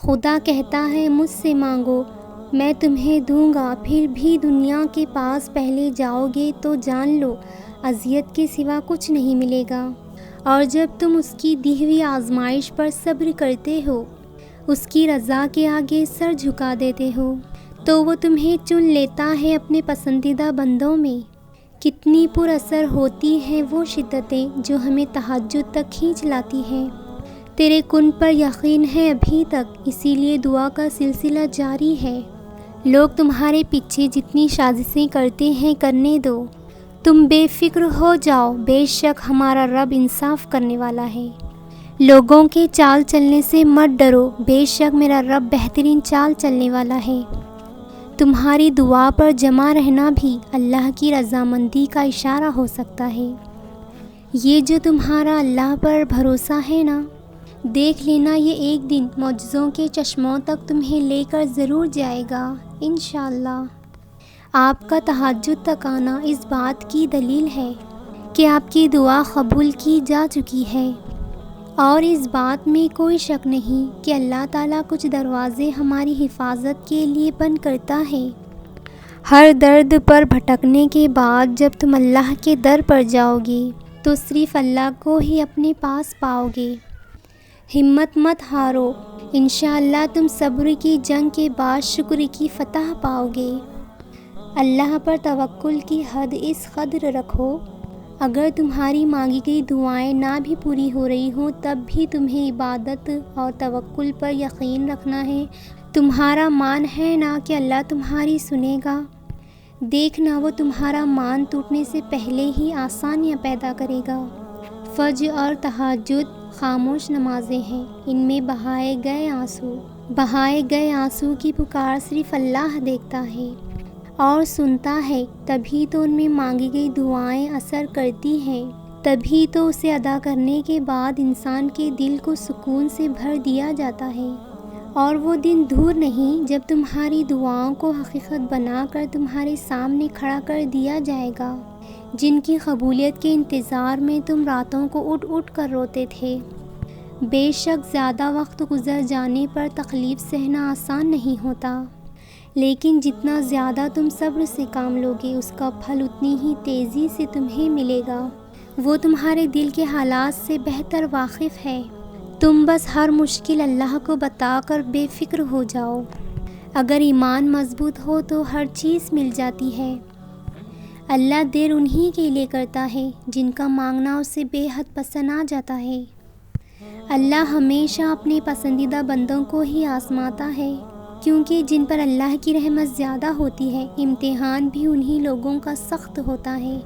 خدا کہتا ہے مجھ سے مانگو میں تمہیں دوں گا، پھر بھی دنیا کے پاس پہلے جاؤ گے تو جان لو اذیت کے سوا کچھ نہیں ملے گا۔ اور جب تم اس کی دی ہوئی آزمائش پر صبر کرتے ہو، اس کی رضا کے آگے سر جھکا دیتے ہو، تو وہ تمہیں چن لیتا ہے اپنے پسندیدہ بندوں میں۔ کتنی پر اثر ہوتی ہیں وہ شدتیں جو ہمیں تہجد تک کھینچ لاتی ہیں۔ تیرے کن پر یقین ہے ابھی تک، اسی لیے دعا کا سلسلہ جاری ہے۔ لوگ تمہارے پیچھے جتنی سازشیں کرتے ہیں کرنے دو، تم بے فکر ہو جاؤ، بے شک ہمارا رب انصاف کرنے والا ہے۔ لوگوں کے چال چلنے سے مت ڈرو، بے شک میرا رب بہترین چال چلنے والا ہے۔ تمہاری دعا پر جمع رہنا بھی اللہ کی رضامندی کا اشارہ ہو سکتا ہے۔ یہ جو تمہارا اللہ پر بھروسہ ہے نا، دیکھ لینا یہ ایک دن معجزوں کے چشموں تک تمہیں لے کر ضرور جائے گا انشاءاللہ۔ آپ کا تہجد تک آنا اس بات کی دلیل ہے کہ آپ کی دعا قبول کی جا چکی ہے، اور اس بات میں کوئی شک نہیں کہ اللہ تعالیٰ کچھ دروازے ہماری حفاظت کے لیے بند کرتا ہے۔ ہر درد پر بھٹکنے کے بعد جب تم اللہ کے در پر جاؤ گے تو صرف اللہ کو ہی اپنے پاس پاؤ گے۔ ہمت مت ہارو، انشاءاللہ تم صبر کی جنگ کے بعد شکر کی فتح پاؤ گے۔ اللہ پر توکل کی حد اس قدر رکھو، اگر تمہاری مانگی گئی دعائیں نہ بھی پوری ہو رہی ہوں تب بھی تمہیں عبادت اور توکل پر یقین رکھنا ہے۔ تمہارا مان ہے نا کہ اللہ تمہاری سنے گا، دیکھنا وہ تمہارا مان ٹوٹنے سے پہلے ہی آسانیاں پیدا کرے گا۔ فجر اور تہجد خاموش نمازیں ہیں، ان میں بہائے گئے آنسو کی پکار صرف اللہ دیکھتا ہے اور سنتا ہے، تبھی تو ان میں مانگی گئی دعائیں اثر کرتی ہیں، تبھی تو اسے ادا کرنے کے بعد انسان کے دل کو سکون سے بھر دیا جاتا ہے۔ اور وہ دن دور نہیں جب تمہاری دعاؤں کو حقیقت بنا کر تمہارے سامنے کھڑا کر دیا جائے گا، جن کی قبولیت کے انتظار میں تم راتوں کو اٹھ اٹھ کر روتے تھے۔ بے شک زیادہ وقت گزر جانے پر تکلیف سہنا آسان نہیں ہوتا، لیکن جتنا زیادہ تم صبر سے کام لوگے اس کا پھل اتنی ہی تیزی سے تمہیں ملے گا۔ وہ تمہارے دل کے حالات سے بہتر واقف ہے، تم بس ہر مشکل اللہ کو بتا کر بے فکر ہو جاؤ۔ اگر ایمان مضبوط ہو تو ہر چیز مل جاتی ہے۔ اللہ دیر انہی کے لیے کرتا ہے جن کا مانگنا اسے بے حد پسند آ جاتا ہے۔ اللہ ہمیشہ اپنے پسندیدہ بندوں کو ہی آزماتا ہے، کیونکہ جن پر اللہ کی رحمت زیادہ ہوتی ہے امتحان بھی انہی لوگوں کا سخت ہوتا ہے۔